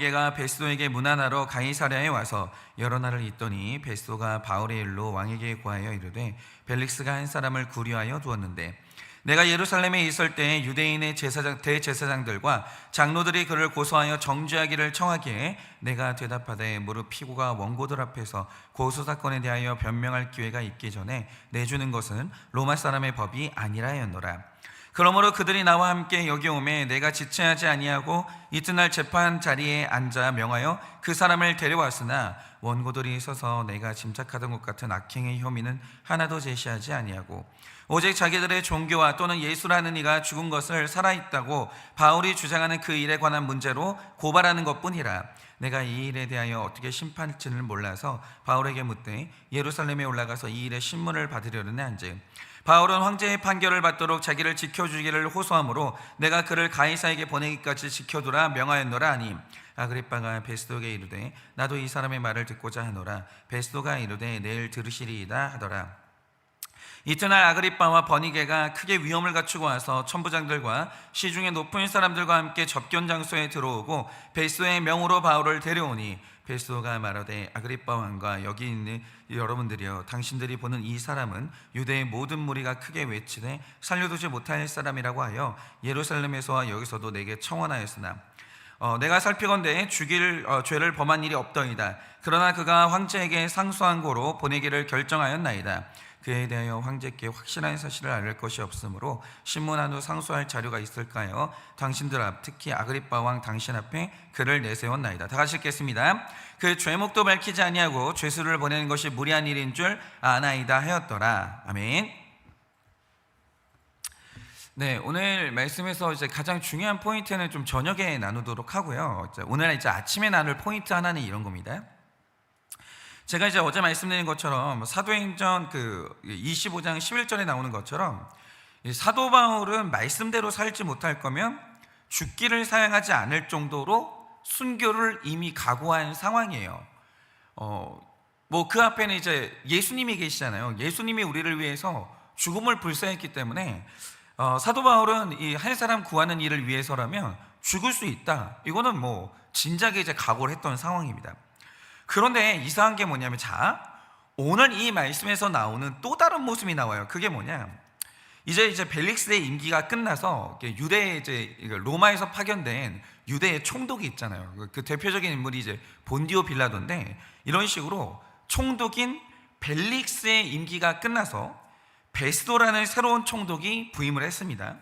버니게가 베스도에게 문안하러 가이사랴에 와서 여러 날을 있더니 베스도가 바울의 일로 왕에게 고하여 이르되 벨릭스가 한 사람을 구류하여 두었는데 내가 예루살렘에 있을 때 유대인의 대제사장들과 장로들이 그를 고소하여 정죄하기를 청하기에 내가 대답하되 무릇 피고가 원고들 앞에서 고소 사건에 대하여 변명할 기회가 있기 전에 내주는 것은 로마 사람의 법이 아니라 하였노라. 그러므로 그들이 나와 함께 여기 오매 내가 지체하지 아니하고 이튿날 재판 자리에 앉아 명하여 그 사람을 데려왔으나 원고들이 서서 내가 짐작하던 것 같은 악행의 혐의는 하나도 제시하지 아니하고 오직 자기들의 종교와 또는 예수라는 이가 죽은 것을 살아있다고 바울이 주장하는 그 일에 관한 문제로 고발하는 것뿐이라. 내가 이 일에 대하여 어떻게 심판할지를 몰라서 바울에게 묻되 예루살렘에 올라가서 이 일의 신문을 받으려는 한즉 바울은 황제의 판결을 받도록 자기를 지켜주기를 호소하므로 내가 그를 가이사에게 보내기까지 지켜두라 명하였노라 하니 아그리빠가 베스도에게 이르되 나도 이 사람의 말을 듣고자 하노라. 베스도가 이르되 내일 들으시리이다 하더라. 이튿날 아그리빠와 버니게가 크게 위험을 갖추고 와서 천부장들과 시중의 높은 사람들과 함께 접견 장소에 들어오고 베스도의 명으로 바울을 데려오니 베스도가 말하되 아그리빠 왕과 여기 있는 여러분들이여 당신들이 보는 이 사람은 유대의 모든 무리가 크게 외치되 살려두지 못할 사람이라고 하여 예루살렘에서와 여기서도 내게 청원하였으나 내가 살피건대 죽일 죄를 범한 일이 없더이다. 그러나 그가 황제에게 상소한 고로 보내기를 결정하였나이다. 그에 대하여 황제께 확실한 사실을 알 것이 없으므로 신문한 후 상소할 자료가 있을까요? 당신들 앞 특히 아그리빠 왕 당신 앞에 그를 내세웠나이다. 다 같이 읽겠습니다. 그 죄목도 밝히지 아니하고 죄수를 보내는 것이 무리한 일인 줄 아나이다 하였더라. 아멘. 네, 오늘 말씀에서 이제 가장 중요한 포인트는 좀 저녁에 나누도록 하고요. 오늘 이제 아침에 나눌 포인트 하나는 이런 겁니다. 제가 이제 어제 말씀드린 것처럼 사도행전 25장 11절에 나오는 것처럼 사도 바울은 말씀대로 살지 못할 거면 죽기를 사양하지 않을 정도로 순교를 이미 각오한 상황이에요. 뭐 그 앞에는 이제 예수님이 계시잖아요. 예수님이 우리를 위해서 죽음을 불사했기 때문에 사도 바울은 이 한 사람 구하는 일을 위해서라면 죽을 수 있다. 이거는 뭐 진작에 이제 각오를 했던 상황입니다. 그런데 이상한 게 뭐냐면 오늘 이 말씀에서 나오는 또 다른 모습이 나와요. 그게 뭐냐? 이제 벨릭스의 임기가 끝나서 로마에서 파견된 유대의 총독이 있잖아요. 그 대표적인 인물이 이제 본디오 빌라도인데 이런 식으로 총독인 벨릭스의 임기가 끝나서 베스도라는 새로운 총독이 부임을 했습니다.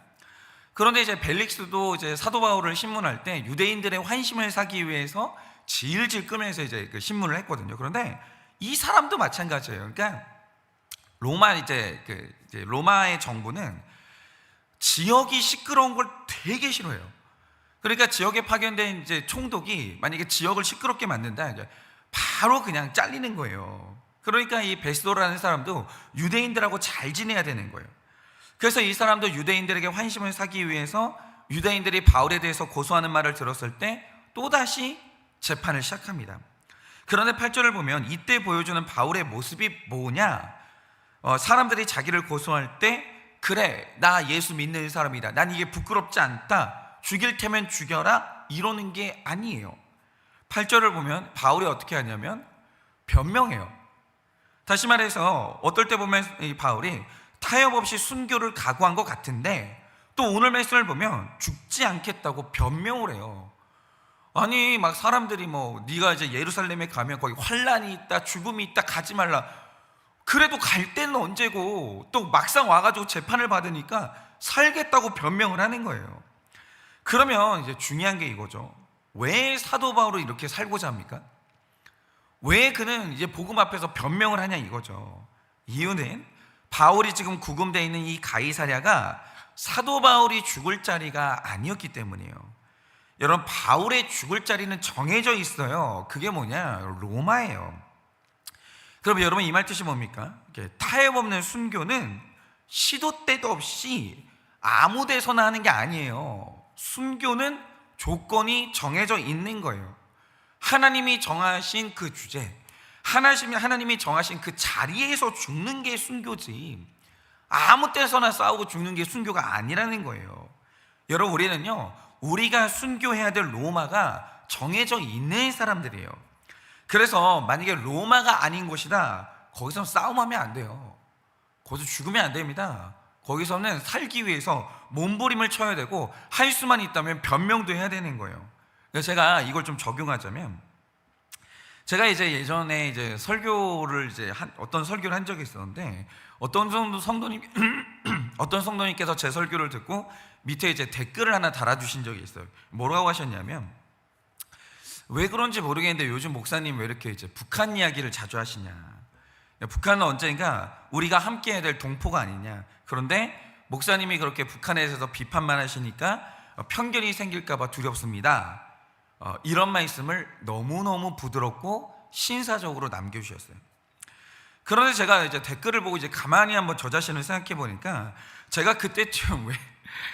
그런데 이제 벨릭스도 이제 사도 바울을 신문할 때 유대인들의 환심을 사기 위해서 질질 끄면서 이제 그 신문을 했거든요. 그런데 이 사람도 마찬가지예요. 그러니까 로마의 정부는 지역이 시끄러운 걸 되게 싫어해요. 그러니까 지역에 파견된 이제 총독이 만약에 지역을 시끄럽게 만든다, 바로 그냥 잘리는 거예요. 그러니까 이 베스도라는 사람도 유대인들하고 잘 지내야 되는 거예요. 그래서 이 사람도 유대인들에게 환심을 사기 위해서 유대인들이 바울에 대해서 고소하는 말을 들었을 때 또다시 재판을 시작합니다. 그런데 8절을 보면 이때 보여주는 바울의 모습이 뭐냐? 사람들이 자기를 고소할 때 그래 나 예수 믿는 사람이다, 난 이게 부끄럽지 않다, 죽일 테면 죽여라, 이러는 게 아니에요. 8절을 보면 바울이 어떻게 하냐면 변명해요. 다시 말해서 어떨 때 보면 이 바울이 타협 없이 순교를 각오한 것 같은데 또 오늘 말씀을 보면 죽지 않겠다고 변명을 해요. 아니 막 사람들이 네가 이제 예루살렘에 가면 거기 환란이 있다, 죽음이 있다, 가지 말라. 그래도 갈 때는 언제고 또 막상 와가지고 재판을 받으니까 살겠다고 변명을 하는 거예요. 그러면 이제 중요한 게 이거죠. 왜 사도 바울은 이렇게 살고자 합니까? 왜 그는 이제 복음 앞에서 변명을 하냐 이거죠. 이유는 바울이 지금 구금되어 있는 이 가이사랴가 사도 바울이 죽을 자리가 아니었기 때문이에요. 여러분, 바울의 죽을 자리는 정해져 있어요. 그게 뭐냐? 로마예요. 그럼 여러분 이 말 뜻이 뭡니까? 타협 없는 순교는 시도 때도 없이 아무 데서나 하는 게 아니에요. 순교는 조건이 정해져 있는 거예요. 하나님이 정하신 그 주제, 하나님이 정하신 그 자리에서 죽는 게 순교지, 아무 때서나 싸우고 죽는 게 순교가 아니라는 거예요. 여러분, 우리는요, 우리가 순교해야 될 로마가 정해져 있는 사람들이에요. 그래서 만약에 로마가 아닌 곳이다, 거기서 싸움하면 안 돼요. 거기서 죽으면 안 됩니다. 거기서는 살기 위해서 몸부림을 쳐야 되고, 할 수만 있다면 변명도 해야 되는 거예요. 그래서 제가 이걸 좀 적용하자면, 제가 이제 예전에 이제 설교를 어떤 설교를 한 적이 있었는데, 어떤 성도님께서 제 설교를 듣고 밑에 이제 댓글을 하나 달아주신 적이 있어요. 뭐라고 하셨냐면, 왜 그런지 모르겠는데 요즘 목사님 왜 이렇게 이제 북한 이야기를 자주 하시냐, 북한은 언젠가 우리가 함께 해야 될 동포가 아니냐, 그런데 목사님이 그렇게 북한에 대해서 비판만 하시니까 편견이 생길까봐 두렵습니다. 이런 말씀을 너무너무 부드럽고 신사적으로 남겨주셨어요. 그런데 제가 이제 댓글을 보고 이제 가만히 한번 저 자신을 생각해 보니까, 제가 그때쯤 왜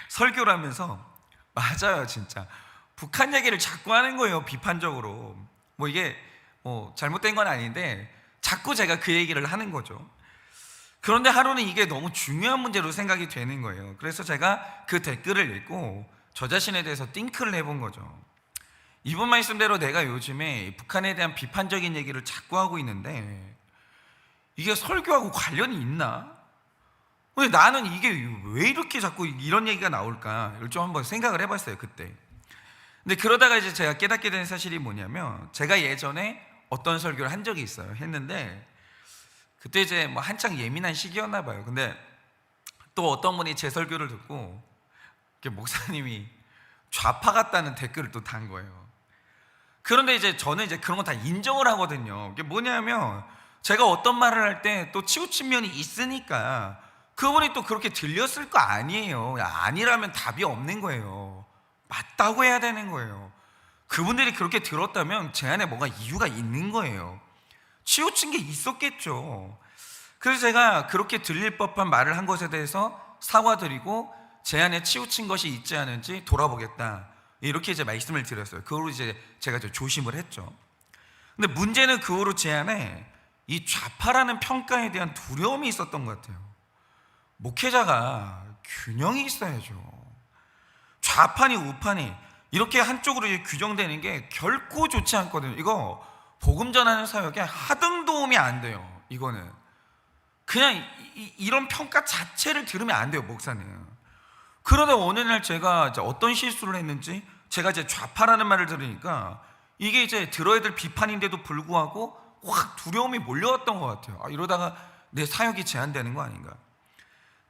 설교를 하면서, 맞아요, 진짜 북한 얘기를 자꾸 하는 거예요, 비판적으로. 뭐 이게 잘못된 건 아닌데 자꾸 제가 그 얘기를 하는 거죠. 그런데 하루는 이게 너무 중요한 문제로 생각이 되는 거예요. 그래서 제가 그 댓글을 읽고 저 자신에 대해서 띵크를 해본 거죠. 이분 말씀대로 내가 요즘에 북한에 대한 비판적인 얘기를 자꾸 하고 있는데 이게 설교하고 관련이 있나? 근데 나는 이게 왜 이렇게 자꾸 이런 얘기가 나올까? 이걸 좀 한번 생각을 해봤어요, 그때. 근데 그러다가 이제 제가 깨닫게 된 사실이 뭐냐면, 제가 예전에 어떤 설교를 한 적이 있어요. 했는데 그때 이제 뭐 한창 예민한 시기였나 봐요. 근데 또 어떤 분이 제 설교를 듣고 목사님이 좌파 같다는 댓글을 또 단 거예요. 그런데 이제 저는 이제 그런 거 다 인정을 하거든요. 이게 뭐냐면, 제가 어떤 말을 할 때 또 치우친 면이 있으니까 그분이 또 그렇게 들렸을 거 아니에요. 아니라면 답이 없는 거예요. 맞다고 해야 되는 거예요. 그분들이 그렇게 들었다면 제 안에 뭔가 이유가 있는 거예요. 치우친 게 있었겠죠. 그래서 제가 그렇게 들릴 법한 말을 한 것에 대해서 사과드리고, 제 안에 치우친 것이 있지 않은지 돌아보겠다, 이렇게 이제 말씀을 드렸어요. 그 후로 이제 제가 조심을 했죠. 근데 문제는 그 후로 제 안에 이 좌파라는 평가에 대한 두려움이 있었던 것 같아요. 목회자가 균형이 있어야죠. 좌파니 우파니 이렇게 한쪽으로 규정되는 게 결코 좋지 않거든요. 이거 복음 전하는 사역에 하등 도움이 안 돼요. 이거는 그냥 이런 평가 자체를 들으면 안 돼요, 목사님. 그러다 어느 날 제가 어떤 실수를 했는지, 제가 이제 좌파라는 말을 들으니까 이게 이제 들어야 될 비판인데도 불구하고 확 두려움이 몰려왔던 것 같아요. 이러다가 내 사역이 제한되는 거 아닌가.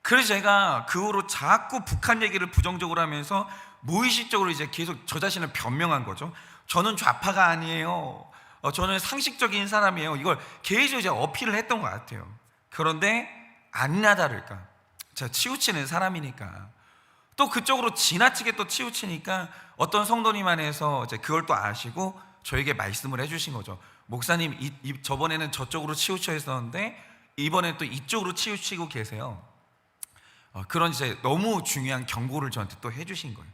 그래서 제가 그 후로 자꾸 북한 얘기를 부정적으로 하면서 무의식적으로 이제 계속 저 자신을 변명한 거죠. 저는 좌파가 아니에요. 저는 상식적인 사람이에요. 이걸 계속 이제 어필을 했던 것 같아요. 그런데 아니나 다를까, 제가 치우치는 사람이니까 또 그쪽으로 지나치게 또 치우치니까 어떤 성도님 안에서 이제 그걸 또 아시고 저에게 말씀을 해주신 거죠. 목사님, 저번에는 저쪽으로 치우쳐 있었는데 이번엔 또 이쪽으로 치우치고 계세요. 그런 이제 너무 중요한 경고를 저한테 또 해주신 거예요.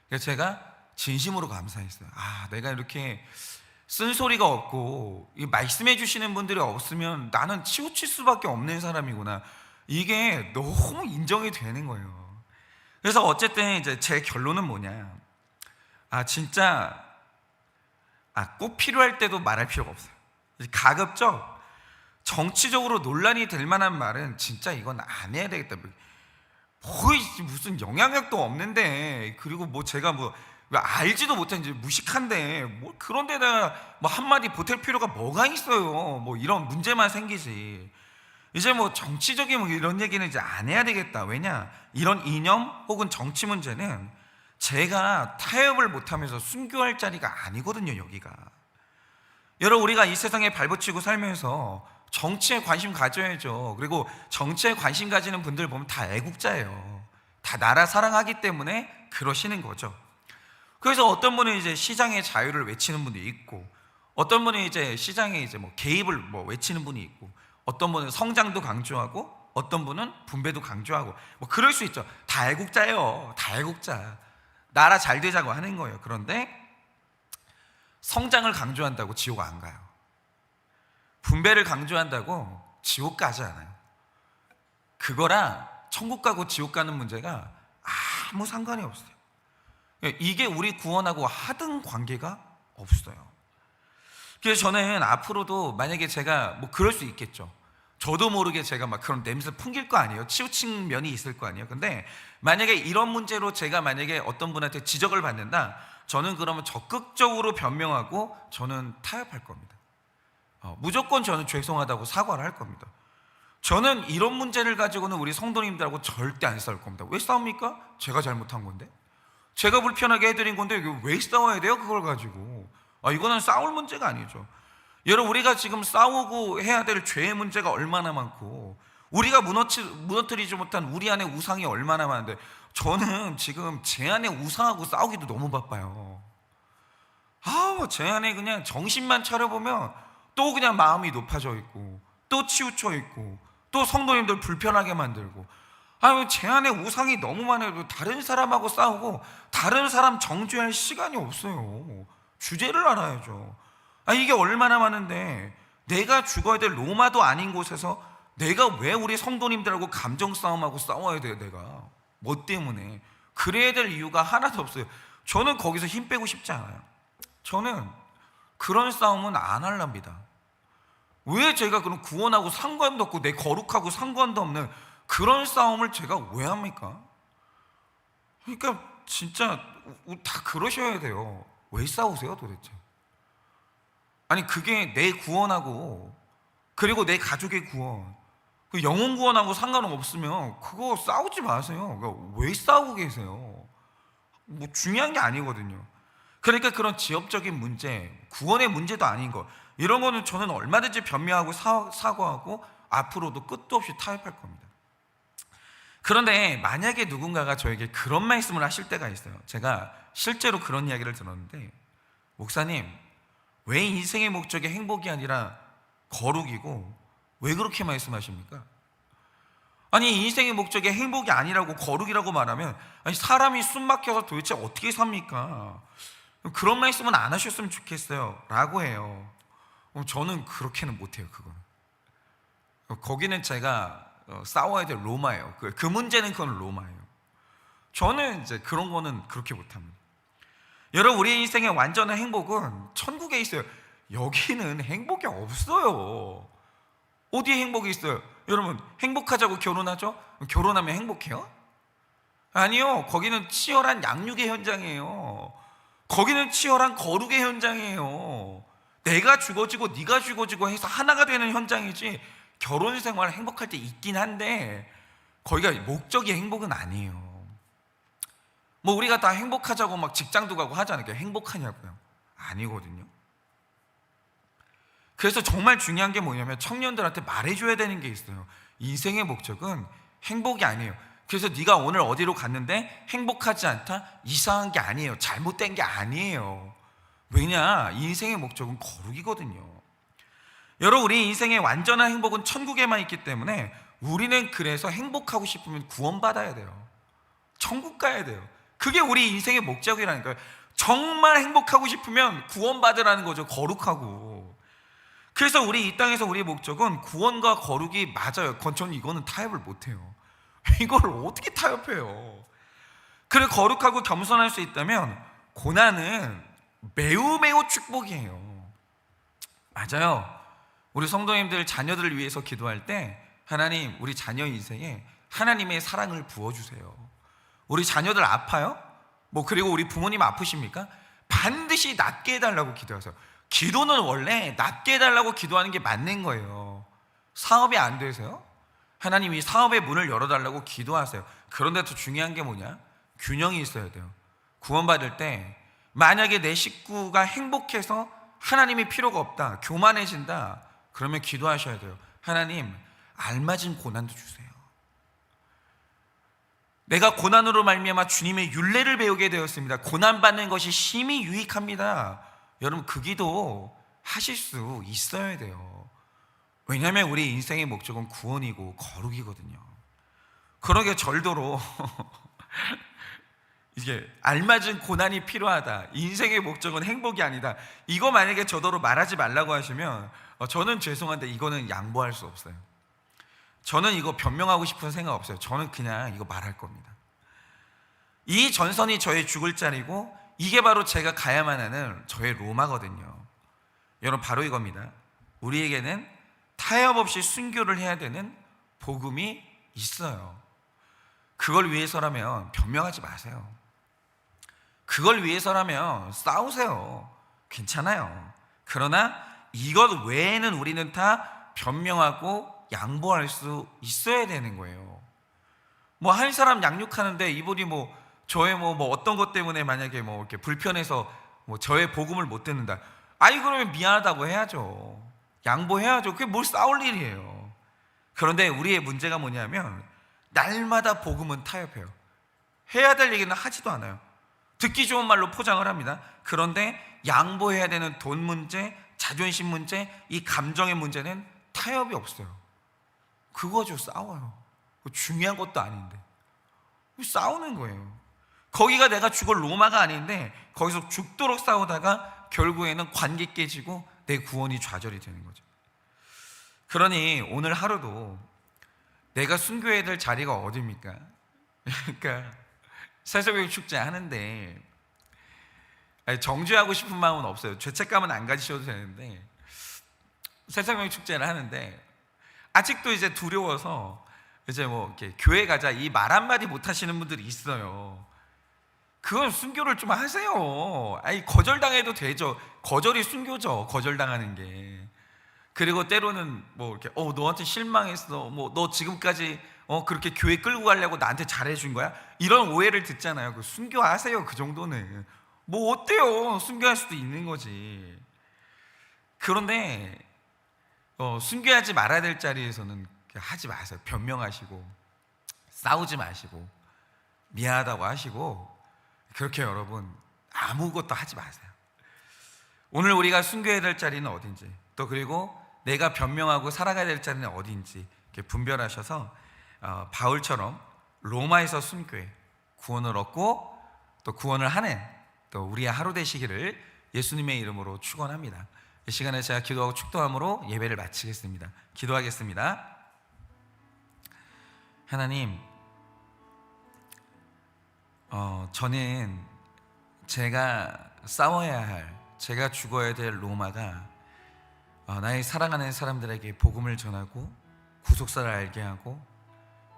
그래서 제가 진심으로 감사했어요. 내가 이렇게 쓴소리가 없고 말씀해 주시는 분들이 없으면 나는 치우칠 수밖에 없는 사람이구나, 이게 너무 인정이 되는 거예요. 그래서 어쨌든 이제 제 결론은 뭐냐, 진짜 꼭 필요할 때도 말할 필요가 없어요. 가급적 정치적으로 논란이 될 만한 말은 진짜 이건 안 해야 되겠다. 거의 무슨 영향력도 없는데, 그리고 뭐 제가 뭐 알지도 못한 이제 무식한데 뭐 그런 데다가 뭐 한마디 보탤 필요가 뭐가 있어요. 뭐 이런 문제만 생기지. 이제 뭐 정치적인 뭐 이런 얘기는 이제 안 해야 되겠다. 왜냐, 이런 이념 혹은 정치 문제는 제가 타협을 못하면서 순교할 자리가 아니거든요, 여기가. 여러분, 우리가 이 세상에 발붙이고 살면서 정치에 관심 가져야죠. 그리고 정치에 관심 가지는 분들 보면 다 애국자예요. 다 나라 사랑하기 때문에 그러시는 거죠. 그래서 어떤 분은 이제 시장의 자유를 외치는 분도 있고, 어떤 분은 이제 시장에 이제 뭐 개입을 뭐 외치는 분이 있고, 어떤 분은 성장도 강조하고, 어떤 분은 분배도 강조하고, 뭐 그럴 수 있죠. 다 애국자예요. 다 애국자. 나라 잘 되자고 하는 거예요. 그런데 성장을 강조한다고 지옥 안 가요. 분배를 강조한다고 지옥 가지 않아요. 그거랑 천국 가고 지옥 가는 문제가 아무 상관이 없어요. 이게 우리 구원하고 하등 관계가 없어요. 그래서 저는 앞으로도 만약에 제가 뭐 그럴 수 있겠죠. 저도 모르게 제가 막 그런 냄새 풍길 거 아니에요. 치우친 면이 있을 거 아니에요. 근데 만약에 이런 문제로 제가 만약에 어떤 분한테 지적을 받는다, 저는 그러면 적극적으로 변명하고 저는 타협할 겁니다. 무조건 저는 죄송하다고 사과를 할 겁니다. 저는 이런 문제를 가지고는 우리 성도님들하고 절대 안 싸울 겁니다. 왜 싸웁니까? 제가 잘못한 건데, 제가 불편하게 해드린 건데 이거 왜 싸워야 돼요? 그걸 가지고. 이거는 싸울 문제가 아니죠. 여러분, 우리가 지금 싸우고 해야 될 죄의 문제가 얼마나 많고, 우리가 무너뜨리지 못한 우리 안에 우상이 얼마나 많은데, 저는 지금 제 안에 우상하고 싸우기도 너무 바빠요. 제 안에 그냥 정신만 차려보면 또 그냥 마음이 높아져 있고, 또 치우쳐 있고, 또 성도님들 불편하게 만들고, 제 안에 우상이 너무 많아요. 다른 사람하고 싸우고 다른 사람 정죄할 시간이 없어요. 주제를 알아야죠. 이게 얼마나 많은데, 내가 죽어야 될 로마도 아닌 곳에서 내가 왜 우리 성도님들하고 감정 싸움하고 싸워야 돼요? 내가 뭐 때문에? 그래야 될 이유가 하나도 없어요. 저는 거기서 힘 빼고 싶지 않아요. 저는 그런 싸움은 안 할랍니다. 왜 제가 그런 구원하고 상관도 없고 내 거룩하고 상관도 없는 그런 싸움을 제가 왜 합니까? 그러니까 진짜 다 그러셔야 돼요. 왜 싸우세요 도대체? 그게 내 구원하고, 그리고 내 가족의 구원, 그 영혼 구원하고 상관은 없으면 그거 싸우지 마세요. 그러니까 왜 싸우고 계세요? 뭐 중요한 게 아니거든요. 그러니까 그런 지역적인 문제, 구원의 문제도 아닌 거, 이런 거는 저는 얼마든지 변명하고 사과하고 앞으로도 끝도 없이 타협할 겁니다. 그런데 만약에 누군가가 저에게 그런 말씀을 하실 때가 있어요. 제가 실제로 그런 이야기를 들었는데, 목사님, 왜 인생의 목적이 행복이 아니라 거룩이고 왜 그렇게 말씀하십니까? 인생의 목적이 행복이 아니라고 거룩이라고 말하면 사람이 숨 막혀서 도대체 어떻게 삽니까? 그런 말씀은 안 하셨으면 좋겠어요 라고 해요. 저는 그렇게는 못해요. 그거는, 거기는 제가 싸워야 될 로마예요. 그 문제는 그건 로마예요. 저는 이제 그런 거는 그렇게 못합니다. 여러분, 우리 인생의 완전한 행복은 천국에 있어요. 여기는 행복이 없어요. 어디에 행복이 있어요? 여러분, 행복하자고 결혼하죠? 결혼하면 행복해요? 아니요. 거기는 치열한 양육의 현장이에요. 거기는 치열한 거룩의 현장이에요. 내가 죽어지고 네가 죽어지고 해서 하나가 되는 현장이지, 결혼 생활 행복할 때 있긴 한데 거기가 목적이 행복은 아니에요. 뭐 우리가 다 행복하자고 막 직장도 가고 하잖아요. 행복하냐고요? 아니거든요. 그래서 정말 중요한 게 뭐냐면, 청년들한테 말해줘야 되는 게 있어요. 인생의 목적은 행복이 아니에요. 그래서 네가 오늘 어디로 갔는데 행복하지 않다? 이상한 게 아니에요. 잘못된 게 아니에요. 왜냐? 인생의 목적은 거룩이거든요. 여러분, 우리 인생의 완전한 행복은 천국에만 있기 때문에 우리는 그래서 행복하고 싶으면 구원받아야 돼요. 천국 가야 돼요. 그게 우리 인생의 목적이라니까요. 정말 행복하고 싶으면 구원받으라는 거죠. 거룩하고. 그래서 우리 이 땅에서 우리의 목적은 구원과 거룩이 맞아요. 저는 이거는 타협을 못해요. 이걸 어떻게 타협해요? 그래, 거룩하고 겸손할 수 있다면 고난은 매우 매우 축복이에요. 맞아요. 우리 성도님들 자녀들을 위해서 기도할 때, 하나님, 우리 자녀 인생에 하나님의 사랑을 부어주세요. 우리 자녀들 아파요? 그리고 우리 부모님 아프십니까? 반드시 낫게 해달라고 기도하세요. 기도는 원래 낫게 해달라고 기도하는 게 맞는 거예요. 사업이 안 되세요? 하나님, 이 사업의 문을 열어달라고 기도하세요. 그런데 더 중요한 게 뭐냐? 균형이 있어야 돼요. 구원받을 때 만약에 내 식구가 행복해서 하나님이 필요가 없다, 교만해진다, 그러면 기도하셔야 돼요. 하나님, 알맞은 고난도 주세요. 내가 고난으로 말미암아 주님의 율례를 배우게 되었습니다. 고난받는 것이 심히 유익합니다. 여러분, 그 기도 하실 수 있어야 돼요. 왜냐하면 우리 인생의 목적은 구원이고 거룩이거든요. 그러게 절도로 이게 알맞은 고난이 필요하다, 인생의 목적은 행복이 아니다, 이거 만약에 저더러 말하지 말라고 하시면 저는 죄송한데 이거는 양보할 수 없어요. 저는 이거 변명하고 싶은 생각 없어요. 저는 그냥 이거 말할 겁니다. 이 전선이 저의 죽을 자리고 이게 바로 제가 가야만 하는 저의 로마거든요. 여러분, 바로 이겁니다. 우리에게는 타협 없이 순교를 해야 되는 복음이 있어요. 그걸 위해서라면 변명하지 마세요. 그걸 위해서라면 싸우세요. 괜찮아요. 그러나 이것 외에는 우리는 다 변명하고 양보할 수 있어야 되는 거예요. 뭐 한 사람 양육하는데 이분이 저의 어떤 것 때문에 만약에 이렇게 불편해서 저의 복음을 못 듣는다. 그러면 미안하다고 해야죠. 양보해야죠. 그게 뭘 싸울 일이에요. 그런데 우리의 문제가 뭐냐면 날마다 복음은 타협해요. 해야 될 얘기는 하지도 않아요. 듣기 좋은 말로 포장을 합니다. 그런데 양보해야 되는 돈 문제, 자존심 문제, 이 감정의 문제는 타협이 없어요. 그거죠. 싸워요. 중요한 것도 아닌데 싸우는 거예요. 거기가 내가 죽을 로마가 아닌데 거기서 죽도록 싸우다가 결국에는 관계 깨지고 내 구원이 좌절이 되는 거죠. 그러니 오늘 하루도 내가 순교해야 될 자리가 어디입니까? 그러니까 새벽 축제 하는데 정죄하고 싶은 마음은 없어요. 죄책감은 안 가지셔도 되는데 새벽 축제를 하는데 아직도 이제 두려워서 이제 이렇게 교회 가자 이 말 한마디 못 하시는 분들이 있어요. 그건 순교를 좀 하세요. 거절당해도 되죠. 거절이 순교죠. 거절당하는 게. 그리고 때로는 이렇게 너한테 실망했어. 너 지금까지 그렇게 교회 끌고 가려고 나한테 잘해준 거야? 이런 오해를 듣잖아요. 그 순교하세요. 그 정도는 어때요? 순교할 수도 있는 거지. 그런데 순교하지 말아야 될 자리에서는 하지 마세요. 변명하시고 싸우지 마시고 미안하다고 하시고 그렇게 여러분 아무것도 하지 마세요. 오늘 우리가 순교해야 될 자리는 어딘지, 또 그리고 내가 변명하고 살아가야 될 자리는 어딘지 이렇게 분별하셔서 바울처럼 로마에서 순교해 구원을 얻고 또 구원을 하는 또 우리의 하루 되시기를 예수님의 이름으로 축원합니다. 이 시간에 제가 기도하고 축도함으로 예배를 마치겠습니다. 기도하겠습니다. 하나님, 저는 제가 싸워야 할, 제가 죽어야 될 로마가 나의 사랑하는 사람들에게 복음을 전하고 구속사를 알게 하고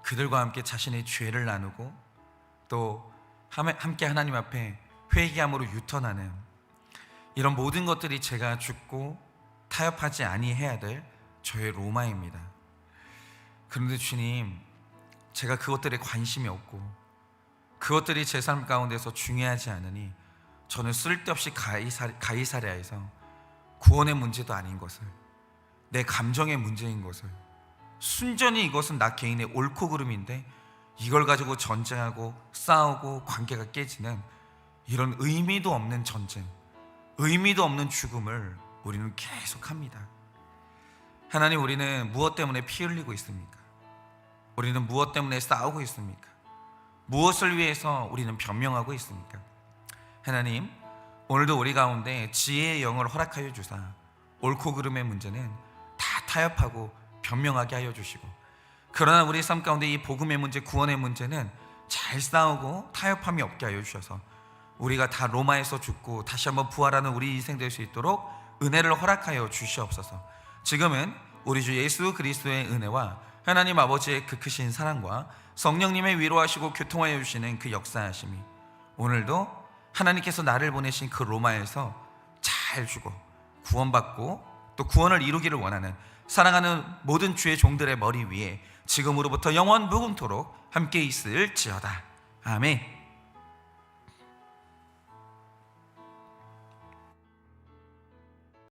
그들과 함께 자신의 죄를 나누고 또 함께 하나님 앞에 회개함으로 유턴하는 이런 모든 것들이 제가 죽고 타협하지 아니해야 될 저의 로마입니다. 그런데 주님, 제가 그것들에 관심이 없고 그것들이 제 삶 가운데서 중요하지 않으니 저는 쓸데없이 가이사랴에서 구원의 문제도 아닌 것을, 내 감정의 문제인 것을, 순전히 이것은 나 개인의 옳고 그름인데 이걸 가지고 전쟁하고 싸우고 관계가 깨지는 이런 의미도 없는 전쟁, 의미도 없는 죽음을 우리는 계속합니다. 하나님, 우리는 무엇 때문에 피 흘리고 있습니까? 우리는 무엇 때문에 싸우고 있습니까? 무엇을 위해서 우리는 변명하고 있습니까? 하나님, 오늘도 우리 가운데 지혜의 영을 허락하여 주사 옳고 그름의 문제는 다 타협하고 변명하게 하여 주시고, 그러나 우리 삶 가운데 이 복음의 문제, 구원의 문제는 잘 싸우고 타협함이 없게 하여 주셔서 우리가 다 로마에서 죽고 다시 한번 부활하는 우리 인생 될 수 있도록 은혜를 허락하여 주시옵소서. 지금은 우리 주 예수 그리스도의 은혜와 하나님 아버지의 그 크신 사랑과 성령님의 위로하시고 교통하여 주시는 그 역사하심이 오늘도 하나님께서 나를 보내신 그 로마에서 잘 죽어 구원받고 또 구원을 이루기를 원하는 사랑하는 모든 주의 종들의 머리 위에 지금으로부터 영원 무궁토록 함께 있을지어다. 아멘.